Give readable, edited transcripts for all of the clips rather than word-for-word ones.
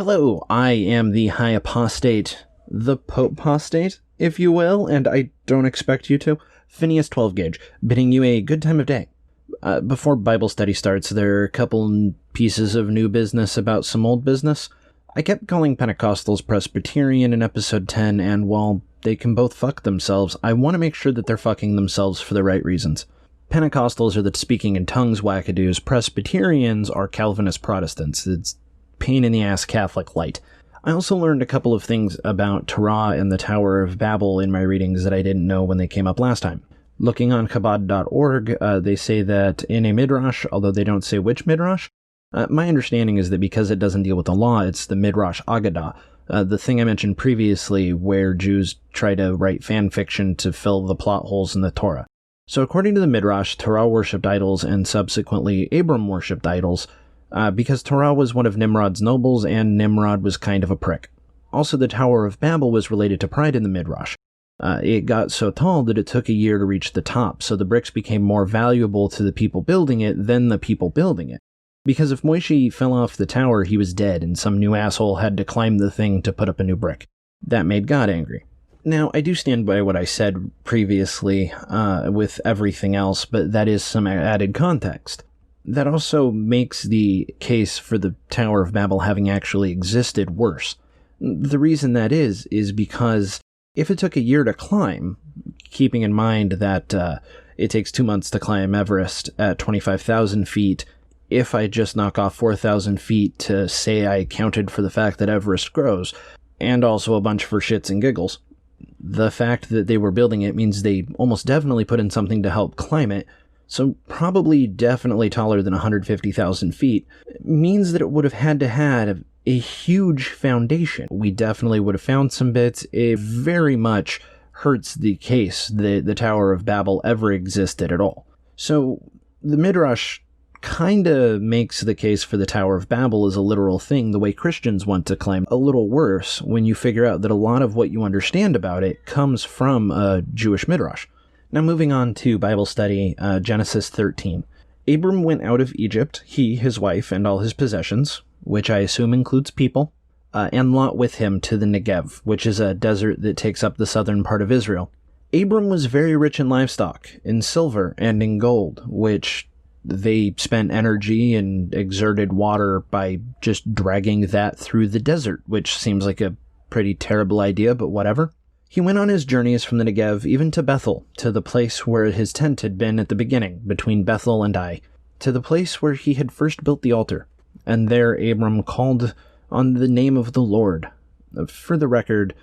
Hello, I am the High Apostate, the Pope Apostate, if you will, and I don't expect you to, Phineas 12 Gauge, bidding you a good time of day. Before Bible study starts, there are a couple pieces of new business about some old business. I kept calling Pentecostals Presbyterian in episode 10, and while they can both fuck themselves, I want to make sure that they're fucking themselves for the right reasons. Pentecostals are the speaking in tongues wackadoos. Presbyterians are Calvinist Protestants. It's pain-in-the-ass Catholic light. I also learned a couple of things about Torah and the Tower of Babel in my readings that I didn't know when they came up last time. Looking on Chabad.org, they say that in a midrash, although they don't say which midrash, my understanding is that because it doesn't deal with the law, it's the Midrash Agadah, the thing I mentioned previously where Jews try to write fan fiction to fill the plot holes in the Torah. So according to the Midrash, Torah worshipped idols and subsequently Abram worshipped idols, because Torah was one of Nimrod's nobles and Nimrod was kind of a prick. Also, the Tower of Babel was related to pride in the Midrash. It got so tall that it took a year to reach the top, so the bricks became more valuable to the people building it than the people building it. Because if Moshe fell off the tower, he was dead, and some new asshole had to climb the thing to put up a new brick. That made God angry. Now, I do stand by what I said previously with everything else, but that is some added context. That also makes the case for the Tower of Babel having actually existed worse. The reason that is because if it took a year to climb, keeping in mind that it takes 2 months to climb Everest at 25,000 feet, if I just knock off 4,000 feet to say I counted for the fact that Everest grows, and also a bunch for shits and giggles, the fact that they were building it means they almost definitely put in something to help climb it. So probably definitely taller than 150,000 feet, means that it would have had to have a huge foundation. We definitely would have found some bits. It very much hurts the case that the Tower of Babel ever existed at all. So the Midrash kind of makes the case for the Tower of Babel as a literal thing the way Christians want to claim. A little worse when you figure out that a lot of what you understand about it comes from a Jewish Midrash. Now moving on to Bible study, Genesis 13. Abram went out of Egypt, he, his wife, and all his possessions, which I assume includes people, and Lot with him to the Negev, which is a desert that takes up the southern part of Israel. Abram was very rich in livestock, in silver, and in gold, which they spent energy and exerted water by just dragging that through the desert, which seems like a pretty terrible idea, but whatever. He went on his journeys from the Negev even to Bethel, to the place where his tent had been at the beginning, between Bethel and Ai, to the place where he had first built the altar. And there Abram called on the name of the Lord. For the record,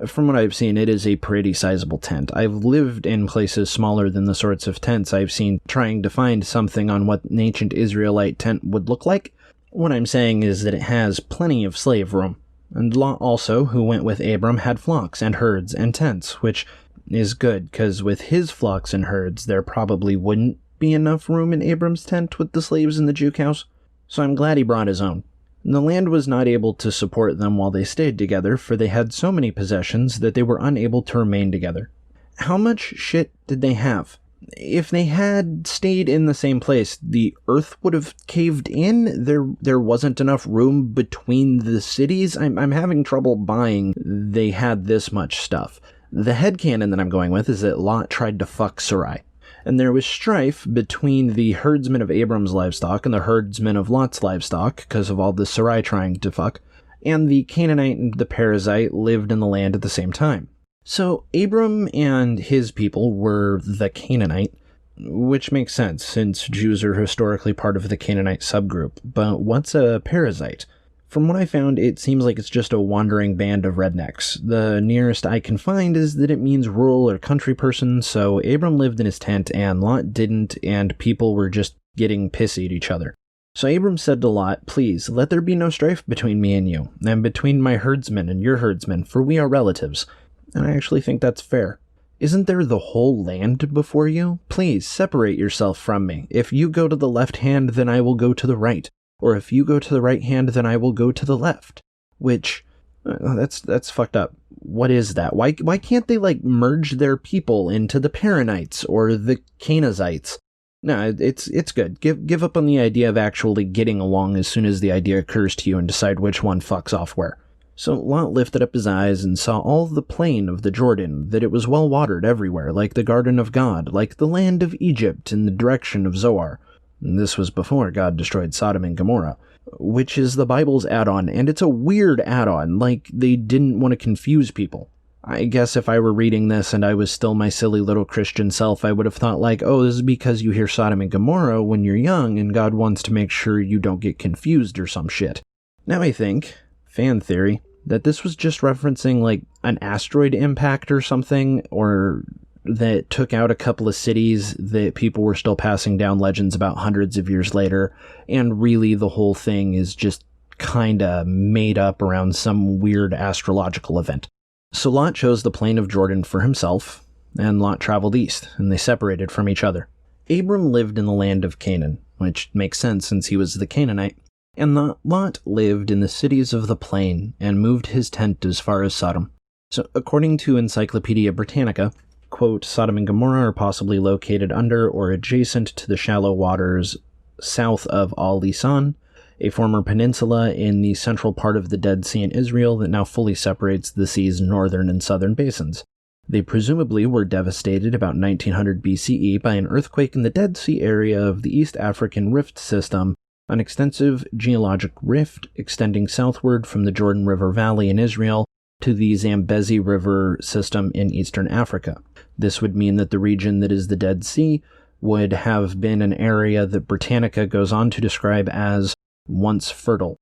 from what I've seen, it is a pretty sizable tent. I've lived in places smaller than the sorts of tents I've seen trying to find something on what an ancient Israelite tent would look like. What I'm saying is that it has plenty of slave room. And Lot also, who went with Abram, had flocks and herds and tents, which is good, because with his flocks and herds, there probably wouldn't be enough room in Abram's tent with the slaves in the Jew cows. So I'm glad he brought his own. The land was not able to support them while they stayed together, for they had so many possessions that they were unable to remain together. How much shit did they have? If they had stayed in the same place, the earth would have caved in? There wasn't enough room between the cities? I'm having trouble buying they had this much stuff. The headcanon that I'm going with is that Lot tried to fuck Sarai. And there was strife between the herdsmen of Abram's livestock and the herdsmen of Lot's livestock, because of all the Sarai trying to fuck, and the Canaanite and the Perizzite lived in the land at the same time. So Abram and his people were the Canaanite, which makes sense since Jews are historically part of the Canaanite subgroup. But what's a Perizzite? From what I found, it seems like it's just a wandering band of rednecks. The nearest I can find is that it means rural or country person, so Abram lived in his tent and Lot didn't, and people were just getting pissy at each other. So Abram said to Lot, "Please, let there be no strife between me and you, and between my herdsmen and your herdsmen, for we are relatives." And I actually think that's fair. Isn't there the whole land before you? Please, separate yourself from me. If you go to the left hand, then I will go to the right. Or if you go to the right hand, then I will go to the left. Which, that's fucked up. What is that? Why can't they, merge their people into the Perinites or the Canaites? No, it's good. Give up on the idea of actually getting along as soon as the idea occurs to you and decide which one fucks off where. So Lot lifted up his eyes and saw all the plain of the Jordan, that it was well watered everywhere, like the garden of God, like the land of Egypt in the direction of Zoar. And this was before God destroyed Sodom and Gomorrah, which is the Bible's add-on, and it's a weird add-on, like they didn't want to confuse people. I guess if I were reading this and I was still my silly little Christian self, I would have thought like, oh, this is because you hear Sodom and Gomorrah when you're young and God wants to make sure you don't get confused or some shit. Now I think, fan theory, that this was just referencing like an asteroid impact or something, or that took out a couple of cities that people were still passing down legends about hundreds of years later, and really the whole thing is just kinda made up around some weird astrological event. So Lot chose the plain of Jordan for himself, and Lot traveled east, and they separated from each other. Abram lived in the land of Canaan, which makes sense since he was the Canaanite, and Lot lived in the cities of the plain and moved his tent as far as Sodom. So according to Encyclopedia Britannica, quote, Sodom and Gomorrah are possibly located under or adjacent to the shallow waters south of Al-Lisan, a former peninsula in the central part of the Dead Sea in Israel that now fully separates the sea's northern and southern basins. They presumably were devastated about 1900 BCE by an earthquake in the Dead Sea area of the East African Rift System, an extensive geologic rift extending southward from the Jordan River Valley in Israel to the Zambezi River system in eastern Africa. This would mean that the region that is the Dead Sea would have been an area that Britannica goes on to describe as once fertile.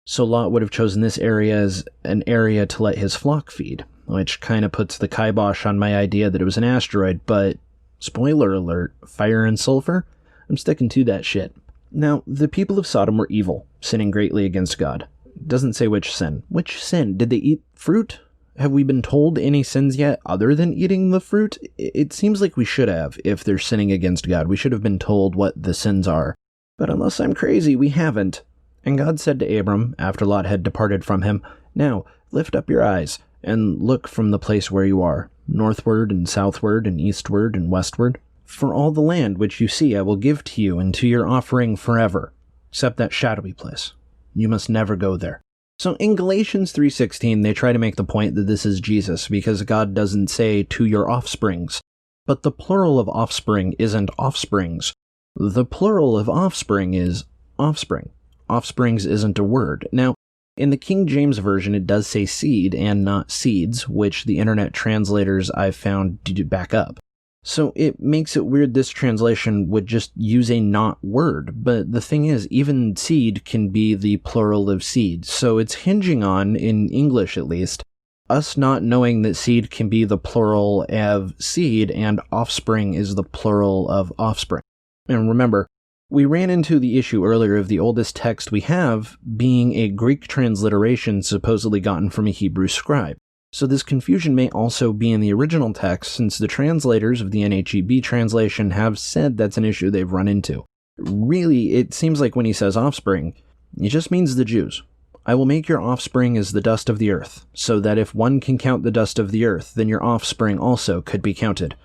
So Lot would have chosen this area as an area to let his flock feed, which kind of puts the kibosh on my idea that it was an asteroid, but spoiler alert, fire and sulfur? I'm sticking to that shit. Now, the people of Sodom were evil, sinning greatly against God. It doesn't say which sin. Which sin? Did they eat fruit? Have we been told any sins yet other than eating the fruit? It seems like we should have, if they're sinning against God. We should have been told what the sins are. But unless I'm crazy, we haven't. And God said to Abram, after Lot had departed from him, Now, lift up your eyes, and look from the place where you are, northward and southward and eastward and westward. For all the land which you see I will give to you and to your offering forever, except that shadowy place. You must never go there. So in Galatians 3:16, they try to make the point that this is Jesus, because God doesn't say to your offsprings. But the plural of offspring isn't offsprings. The plural of offspring is offspring. Offsprings isn't a word. Now, in the King James Version, it does say seed and not seeds, which the internet translators I've found do back up. So it makes it weird this translation would just use a not word, but the thing is, even seed can be the plural of seed, so it's hinging on, in English at least, us not knowing that seed can be the plural of seed and offspring is the plural of offspring. And remember, we ran into the issue earlier of the oldest text we have being a Greek transliteration supposedly gotten from a Hebrew scribe. So this confusion may also be in the original text, since the translators of the NHEB translation have said that's an issue they've run into. Really, it seems like when he says offspring, it just means the Jews. I will make your offspring as the dust of the earth, so that if one can count the dust of the earth, then your offspring also could be counted.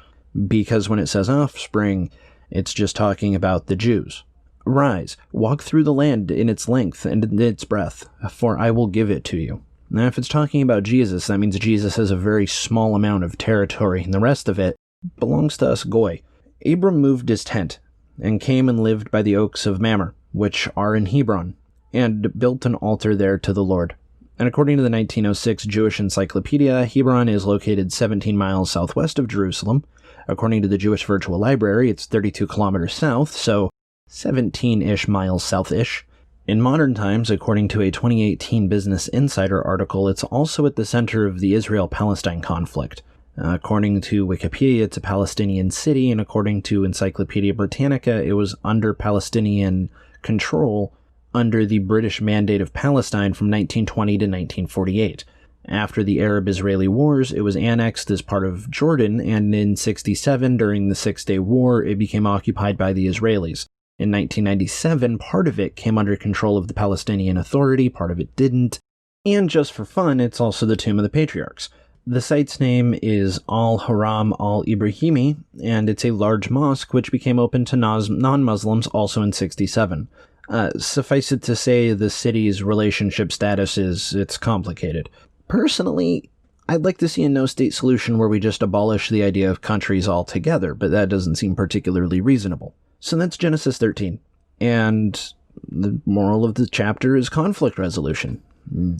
Because when it says offspring, it's just talking about the Jews. Rise, walk through the land in its length and in its breadth, for I will give it to you. Now, if it's talking about Jesus, that means Jesus has a very small amount of territory, and the rest of it belongs to us goy. Abram moved his tent, and came and lived by the oaks of Mamre, which are in Hebron, and built an altar there to the Lord. And according to the 1906 Jewish Encyclopedia, Hebron is located 17 miles southwest of Jerusalem. According to the Jewish Virtual Library, it's 32 kilometers south, so 17-ish miles south-ish. In modern times, according to a 2018 Business Insider article, it's also at the center of the Israel-Palestine conflict. According to Wikipedia, it's a Palestinian city, and according to Encyclopedia Britannica, it was under Palestinian control under the British Mandate of Palestine from 1920 to 1948. After the Arab-Israeli Wars, it was annexed as part of Jordan, and in 1967, during the Six-Day War, it became occupied by the Israelis. In 1997, part of it came under control of the Palestinian Authority, part of it didn't. And just for fun, it's also the Tomb of the Patriarchs. The site's name is Al-Haram Al-Ibrahimi, and it's a large mosque which became open to non-Muslims also in 67. Suffice it to say, the city's relationship status it's complicated. Personally, I'd like to see a no-state solution where we just abolish the idea of countries altogether, but that doesn't seem particularly reasonable. So that's Genesis 13. And the moral of the chapter is conflict resolution.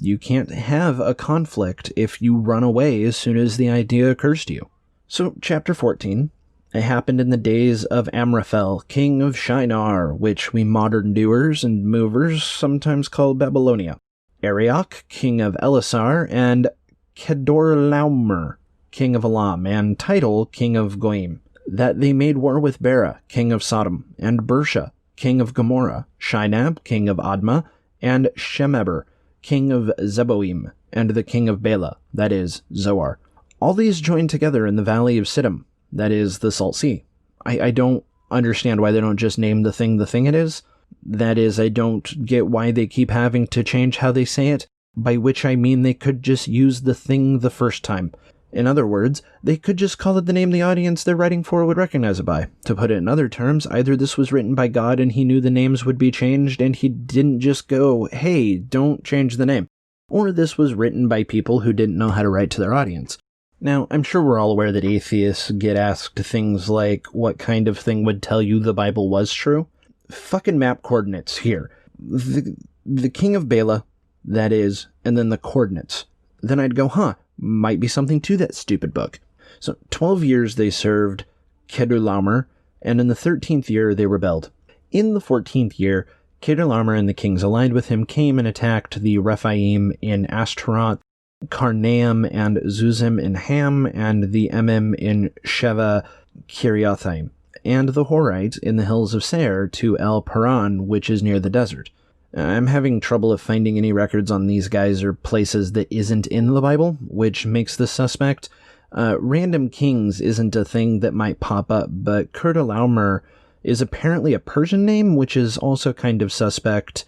You can't have a conflict if you run away as soon as the idea occurs to you. So, chapter 14. It happened in the days of Amraphel, king of Shinar, which we modern doers and movers sometimes call Babylonia. Arioch, king of Elasar, and Kedorlaomer, king of Elam, and Tidal, king of Goyim, that they made war with Bera, king of Sodom, and Persia, king of Gomorrah, Shinab, king of Admah, and Shemeber, king of Zeboim, and the king of Bela, that is, Zoar. All these joined together in the valley of Siddim, that is, the Salt Sea. I don't understand why they don't just name the thing it is. That is, I don't get why they keep having to change how they say it, by which I mean they could just use the thing the first time. In other words, they could just call it the name the audience they're writing for would recognize it by. To put it in other terms, either this was written by God and he knew the names would be changed and he didn't just go, hey, don't change the name. Or this was written by people who didn't know how to write to their audience. Now, I'm sure we're all aware that atheists get asked things like, what kind of thing would tell you the Bible was true? Fucking map coordinates here. The king of Bela, that is, and then the coordinates. Then I'd go, might be something to that stupid book. So 12 years they served Kedorlaomer, and in the 13th year they rebelled. In the 14th year, Kedorlaomer and the kings allied with him came and attacked the Rephaim in Ashtaroth, Karnaim and Zuzim in Ham, and the Emim in Sheva Kiriathaim, and the Horites in the hills of Seir to El Paran, which is near the desert. I'm having trouble of finding any records on these guys or places that isn't in the Bible, which makes this suspect. Random kings isn't a thing that might pop up, but Kedorlaomer is apparently a Persian name, which is also kind of suspect,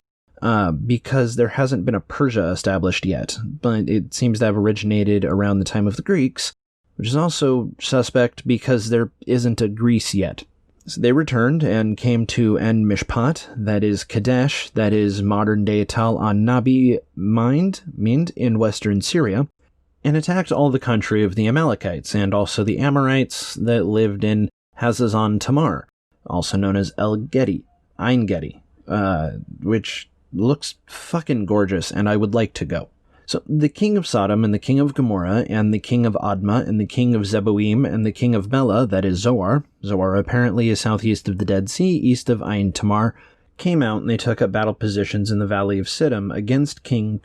because there hasn't been a Persia established yet, but it seems to have originated around the time of the Greeks, which is also suspect because there isn't a Greece yet. So they returned and came to En Mishpat, that is Kadesh, that is modern-day Tal an-Nabi Mind in western Syria, and attacked all the country of the Amalekites and also the Amorites that lived in Hazazon Tamar, also known as El-Gedi, Ein-Gedi, which looks fucking gorgeous, and I would like to go. So the king of Sodom and the king of Gomorrah and the king of Admah and the king of Zeboim and the king of Bela, that is Zoar apparently is southeast of the Dead Sea, east of Ain Tamar, came out and they took up battle positions in the valley of Siddim against King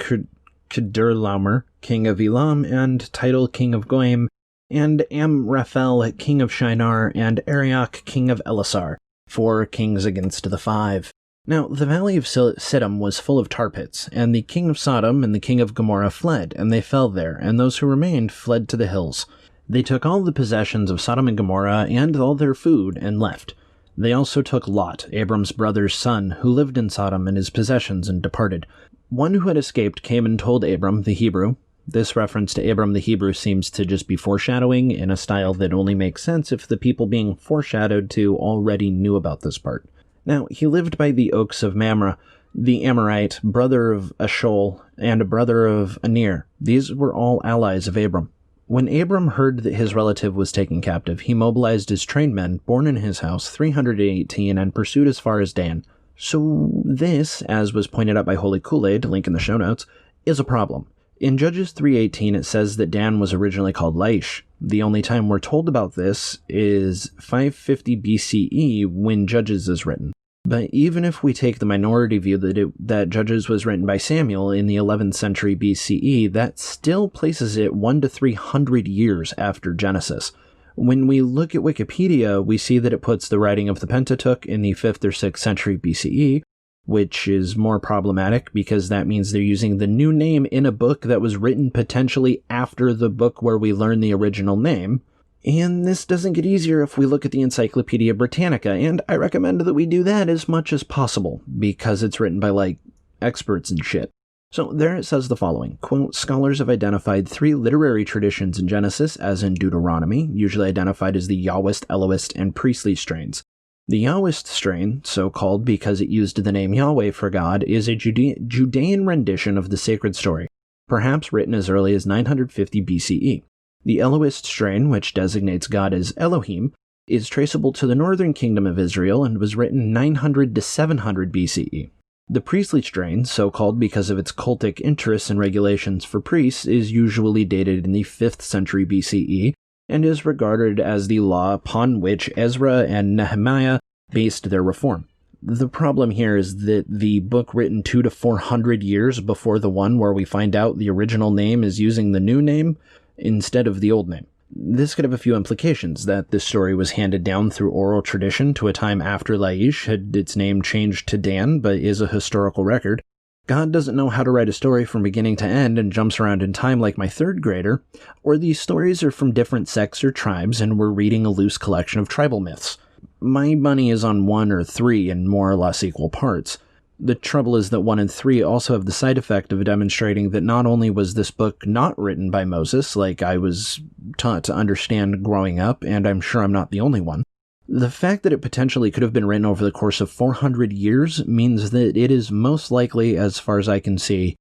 Kedorlaomer, king of Elam, and Tidal, king of Goyim, and Amraphel, king of Shinar, and Arioch, king of Elasar, 4 kings against the 5. Now, the valley of Siddim was full of tar pits, and the king of Sodom and the king of Gomorrah fled, and they fell there, and those who remained fled to the hills. They took all the possessions of Sodom and Gomorrah and all their food and left. They also took Lot, Abram's brother's son, who lived in Sodom, and his possessions, and departed. One who had escaped came and told Abram, the Hebrew. This reference to Abram the Hebrew seems to just be foreshadowing in a style that only makes sense if the people being foreshadowed to already knew about this part. Now, he lived by the oaks of Mamre, the Amorite, brother of Eshcol, and a brother of Aner. These were all allies of Abram. When Abram heard that his relative was taken captive, he mobilized his trained men, born in his house, 318, and pursued as far as Dan. So this, as was pointed out by Holy Kool-Aid, link in the show notes, is a problem. In Judges 3:18, it says that Dan was originally called Laish. The only time we're told about this is 550 BCE when Judges is written. But even if we take the minority view that Judges was written by Samuel in the 11th century BCE, that still places it 100 to 300 years after Genesis. When we look at Wikipedia, we see that it puts the writing of the Pentateuch in the 5th or 6th century BCE, which is more problematic because that means they're using the new name in a book that was written potentially after the book where we learn the original name. And this doesn't get easier if we look at the Encyclopedia Britannica, and I recommend that we do that as much as possible, because it's written by, experts and shit. So there it says the following, quote, scholars have identified 3 literary traditions in Genesis, as in Deuteronomy, usually identified as the Yahwist, Elohist, and priestly strains. The Yahwist strain, so called because it used the name Yahweh for God, is a Judean rendition of the sacred story, perhaps written as early as 950 BCE. The Elohist strain, which designates God as Elohim, is traceable to the northern kingdom of Israel and was written 900 to 700 BCE. The priestly strain, so called because of its cultic interests and regulations for priests, is usually dated in the 5th century BCE and is regarded as the law upon which Ezra and Nehemiah based their reform. The problem here is that the book written 200 to 400 years before the one where we find out the original name is using the new name instead of the old name. This could have a few implications, that this story was handed down through oral tradition to a time after Laish had its name changed to Dan, but is a historical record. God doesn't know how to write a story from beginning to end and jumps around in time like my 3rd grader, or these stories are from different sects or tribes and we're reading a loose collection of tribal myths. My money is on 1 or 3 in more or less equal parts. The trouble is that 1 and 3 also have the side effect of demonstrating that not only was this book not written by Moses, like I was taught to understand growing up, and I'm sure I'm not the only one, the fact that it potentially could have been written over the course of 400 years means that it is most likely, as far as I can see,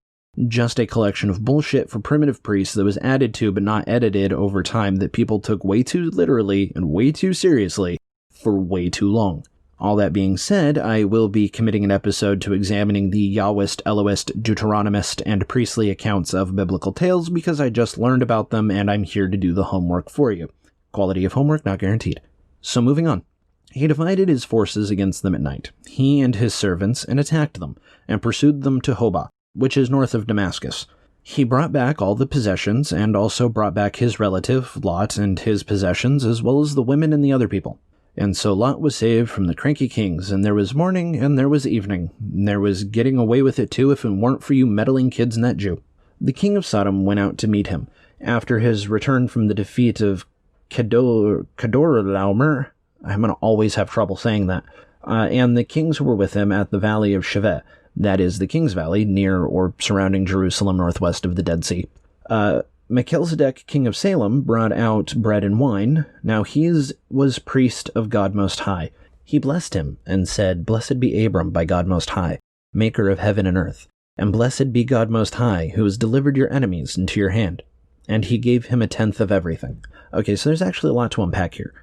just a collection of bullshit for primitive priests that was added to but not edited over time that people took way too literally and way too seriously for way too long. All that being said, I will be committing an episode to examining the Yahwist, Elohist, Deuteronomist, and priestly accounts of biblical tales because I just learned about them and I'm here to do the homework for you. Quality of homework not guaranteed. So moving on. He divided his forces against them at night, he and his servants, and attacked them, and pursued them to Hobah, which is north of Damascus. He brought back all the possessions, and also brought back his relative, Lot, and his possessions, as well as the women and the other people. And so Lot was saved from the cranky kings, and there was morning, and there was evening, and there was getting away with it too if it weren't for you meddling kids in that Jew. The king of Sodom went out to meet him, after his return from the defeat of Kedorlaomer. I'm going to always have trouble saying that. And the kings who were with him at the valley of Shaveh, that is the King's Valley, near or surrounding Jerusalem northwest of the Dead Sea. Melchizedek, king of Salem, brought out bread and wine. Now he was priest of God Most High. He blessed him and said, Blessed be Abram by God Most High, maker of heaven and earth. And blessed be God Most High, who has delivered your enemies into your hand. And he gave him 1/10 of everything. Okay, so there's actually a lot to unpack here.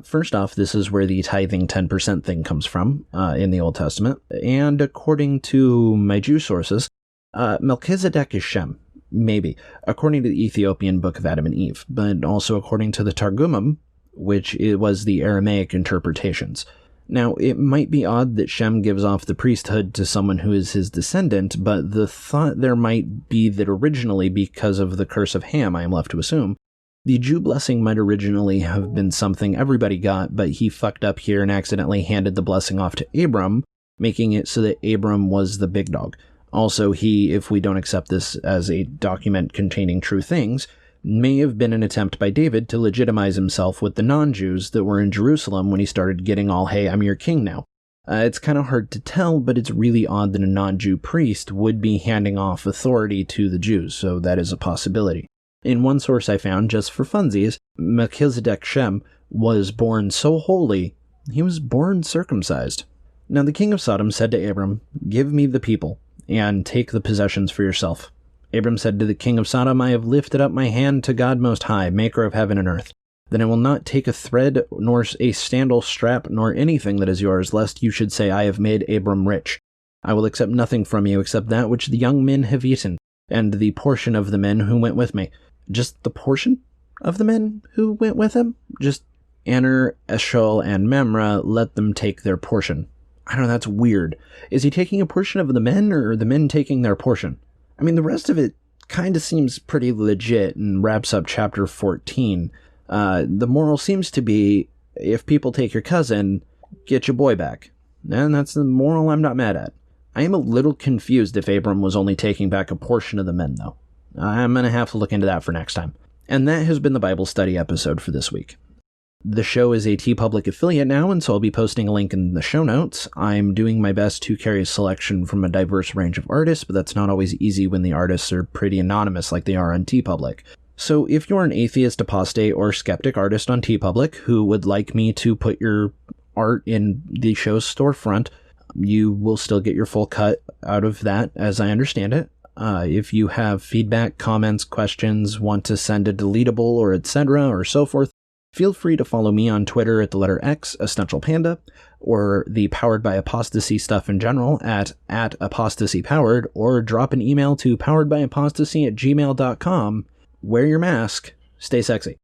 First off, this is where the tithing 10% thing comes from in the Old Testament. And according to my Jew sources, Melchizedek is Shem. Maybe, according to the Ethiopian Book of Adam and Eve, but also according to the Targumim, which was the Aramaic interpretations. Now, it might be odd that Shem gives off the priesthood to someone who is his descendant, but the thought there might be that originally, because of the curse of Ham, I am left to assume, the Jew blessing might originally have been something everybody got, but he fucked up here and accidentally handed the blessing off to Abram, making it so that Abram was the big dog. Also, he, if we don't accept this as a document containing true things, may have been an attempt by David to legitimize himself with the non-Jews that were in Jerusalem when he started getting all, hey, I'm your king now. It's kind of hard to tell, but it's really odd that a non-Jew priest would be handing off authority to the Jews, so that is a possibility. In one source I found, just for funsies, Melchizedek Shem was born so holy, he was born circumcised. Now the king of Sodom said to Abram, Give me the people, and take the possessions for yourself. Abram said to the king of Sodom, I have lifted up my hand to God Most High, maker of heaven and earth. Then I will not take a thread, nor a sandal strap, nor anything that is yours, lest you should say, I have made Abram rich. I will accept nothing from you except that which the young men have eaten, and the portion of the men who went with me. Just the portion of the men who went with him? Just Aner, Eshol, and Mamre, let them take their portion. I don't know, that's weird. Is he taking a portion of the men, or the men taking their portion? I mean, the rest of it kind of seems pretty legit and wraps up chapter 14. The moral seems to be, if people take your cousin, get your boy back. And that's the moral I'm not mad at. I am a little confused if Abram was only taking back a portion of the men, though. I'm going to have to look into that for next time. And that has been the Bible study episode for this week. The show is a TeePublic affiliate now, and so I'll be posting a link in the show notes. I'm doing my best to carry a selection from a diverse range of artists, but that's not always easy when the artists are pretty anonymous like they are on TeePublic. So if you're an atheist, apostate, or skeptic artist on TeePublic who would like me to put your art in the show's storefront, you will still get your full cut out of that, as I understand it. If you have feedback, comments, questions, want to send a deletable or etc. or so forth, feel free to follow me on Twitter at the letter X, Essential Panda, or the Powered by Apostasy stuff in general at apostasypowered, or drop an email to poweredbyapostasy@gmail.com. Wear your mask. Stay sexy.